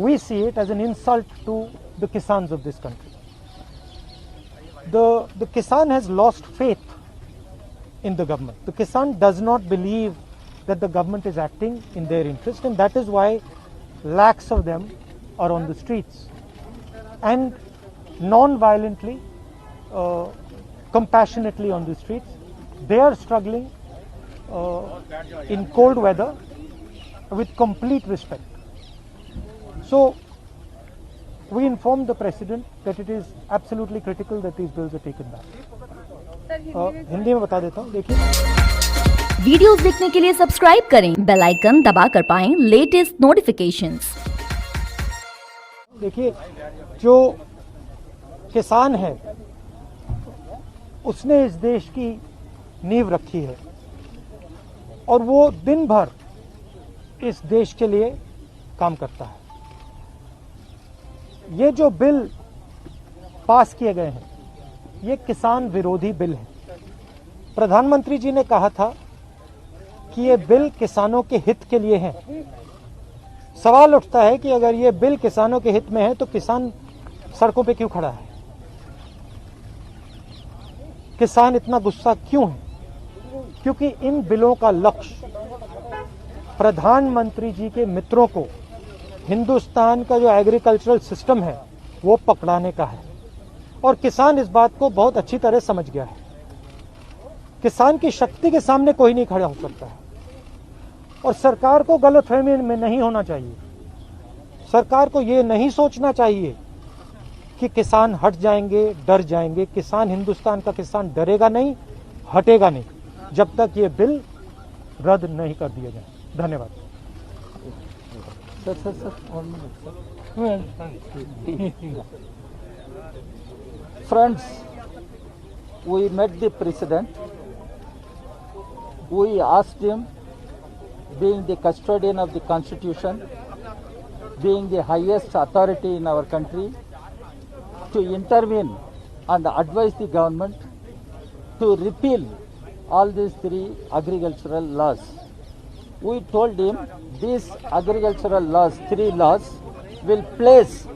we see it as an insult to the Kisans of this country. The Kisan has lost faith in the government. The Kisan does not believe that the government is acting in their interest, and that is why lakhs of them are on the streets and non-violently, compassionately on the streets. They are struggling in cold weather with complete respect. So we informed the President that it is absolutely critical that these bills are taken back. Hindi में बता देता हूँ, देखिए। Videos देखने के लिए subscribe करें, bell icon दबा कर पाएं लेटेस्ट नोटिफिकेशंस। देखिए, जो किसान है उसने इस देश की नींव रखी है और वो दिन भर इस देश के लिए काम करता है। ये जो बिल पास किए गए हैं ये किसान विरोधी बिल है। प्रधानमंत्री जी ने कहा था कि ये बिल किसानों के हित के लिए है। सवाल उठता है कि अगर ये बिल किसानों के हित में है तो किसान सड़कों पे क्यों खड़ा है? किसान इतना गुस्सा क्यों है? क्योंकि इन बिलों का लक्ष्य प्रधानमंत्री जी के मित्रों को हिंदुस्तान का जो एग्रीकल्चरल सिस्टम है वो पकड़ाने का है और किसान इस बात को बहुत अच्छी तरह समझ गया है। किसान की शक्ति के सामने कोई नहीं खड़ा हो सकता है और सरकार को गलतफहमी में नहीं होना चाहिए। सरकार को ये नहीं सोचना चाहिए कि किसान हट जाएंगे, डर जाएंगे। किसान, हिंदुस्तान का किसान डरेगा नहीं, हटेगा नहीं जब तक ये बिल रद्द नहीं कर दिया जाए। धन्यवाद। Friends, we met the President. We asked him, being the custodian of the Constitution, being the highest authority in our country, to intervene and advise the government to repeal all these 3 agricultural laws. We told him these agricultural laws, 3 laws, will place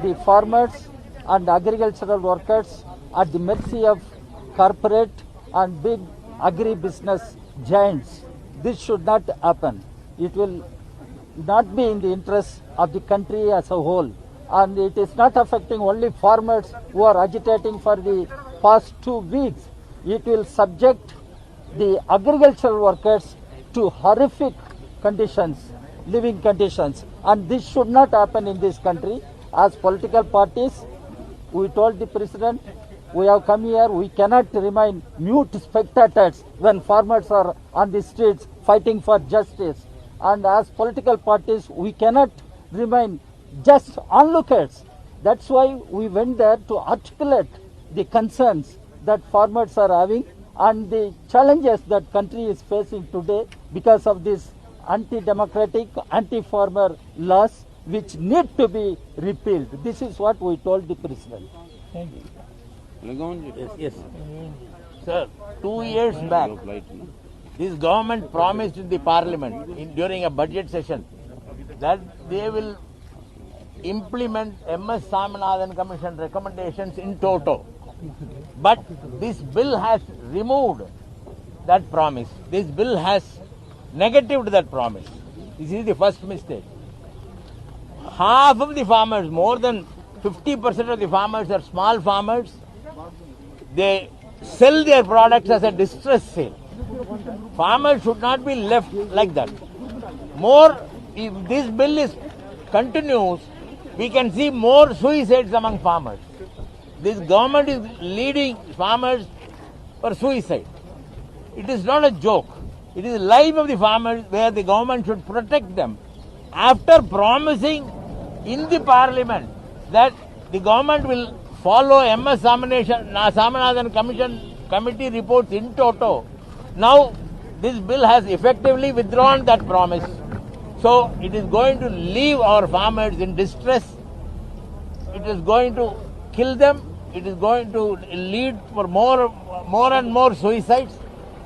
the farmers and agricultural workers at the mercy of corporate and big agri-business giants. This should not happen. It will not be in the interest of the country as a whole. And it is not affecting only farmers who are agitating for the past 2 weeks. It will subject the agricultural workers to horrific conditions, living conditions. And this should not happen in this country. As political parties, we told the President, we have come here, we cannot remain mute spectators when farmers are on the streets fighting for justice. And as political parties, we cannot remain just onlookers. That's why we went there to articulate the concerns that farmers are having and the challenges that country is facing today because of these anti-democratic, anti-farmer laws which need to be repealed. This is what we told the President. Thank you. Yes. Sir, 2 years back, this government promised in the parliament during a budget session that they will implement MS Swaminathan Commission recommendations in toto. But this bill has removed that promise. This bill has negatived that promise. This is the first mistake. Half of the farmers, more than 50% of the farmers are small farmers. They sell their products as a distress sale. Farmers should not be left like that. More, if this bill continues, we can see more suicides among farmers. This government is leading farmers for suicide. It is not a joke. It is the life of the farmers where the government should protect them. After promising in the parliament that the government will follow MS Swaminathan committee reports in toto, now this bill has effectively withdrawn that promise. So it is going to leave our farmers in distress. It is going to kill them. It is going to lead for more and more suicides.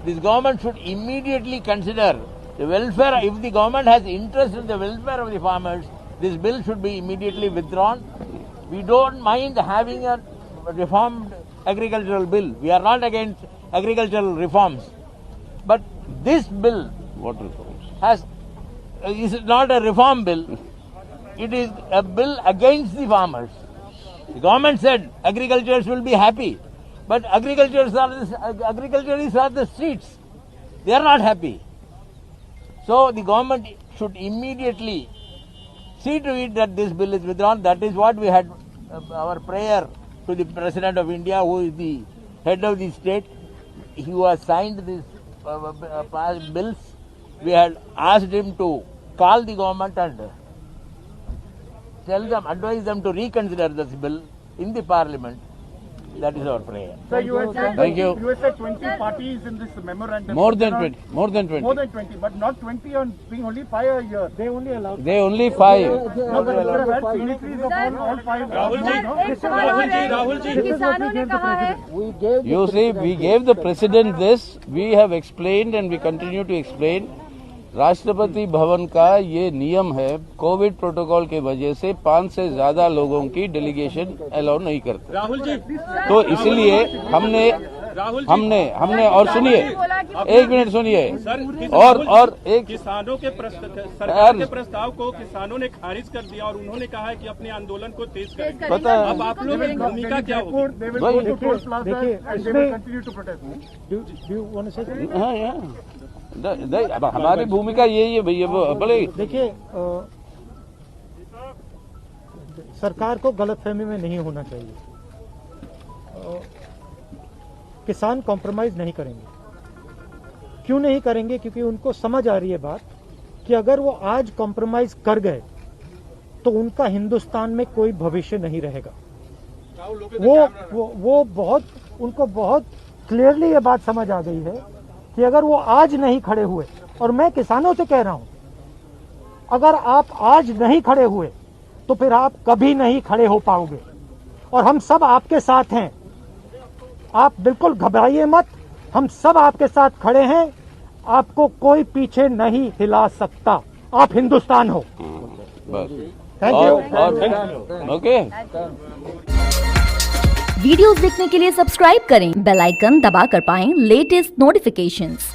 This government should immediately consider the welfare. If the government has interest in the welfare of the farmers, this bill should be immediately withdrawn. We don't mind having a reformed agricultural bill. We are not against agricultural reforms. But this bill What reforms? is not a reform bill. It is a bill against the farmers. The government said agriculturists will be happy. But agriculturists are the streets. They are not happy. So the government should immediately see to it that this bill is withdrawn. That is what we had our prayer to the President of India, who is the head of the state, who has signed these bills. We had asked him to call the government and advise them to reconsider this bill in the parliament. That is our prayer. Sir, you had said, Thank you. You had said 20 parties in this memorandum. More than Not- 20. More than 20. More than 20, but not 20 on being only 5 a year. They only allowed. They only 5. No, but you could have had signatories of all 5. किसानों ने कहा है We gave the You see, we gave the president this. We have explained and we continue to explain. Rashtrapati Bhavan का ये नियम है, Covid protocol के वजह से 5 से ज्यादा लोगों की डेलीगेशन अलाउ नहीं करते। राहुल जी, तो इसलिए हमने और सुनिए, एक मिनट सुनिए, और एक किसानों के सरकार के प्रस्ताव को किसानों ने खारिज कर दिया और उन्होंने कहा है कि अपने आंदोलन को तेज करें। पता है। अब आप लोगों की भूमिका क्या होगी? They will go to Toll Plaza देखिए, and they will continue to protest. Do you want to say something? हाँ, अब हमारी भूमिका यही है भैया, वो बोले। देखिए, सरकार को गलतफहमी में नहीं होना चाहिए। किसान कॉम्प्रोमाइज नहीं करेंगे। क्यों नहीं करेंगे? क्योंकि उनको समझ आ रही है बात कि अगर वो आज कॉम्प्रोमाइज कर गए तो उनका हिंदुस्तान में कोई भविष्य नहीं रहेगा। वो उनको बहुत क्लियरली ये बात समझ आ गई है कि अगर वो आज नहीं खड़े हुए, और मैं किसानों से कह रहा हूं, अगर आप आज नहीं खड़े हुए तो फिर आप कभी नहीं खड़े हो पाओगे। और हम सब आपके साथ हैं, आप बिल्कुल घबराइए मत, हम सब आपके साथ खड़े हैं, आपको कोई पीछे नहीं हिला सकता। आप हिंदुस्तान हो। बस। Thank you. ओके। वीडियोस देखने के लिए सब्सक्राइब करें, बेल आइकन दबाकर पाएं लेटेस्ट नोटिफिकेशंस।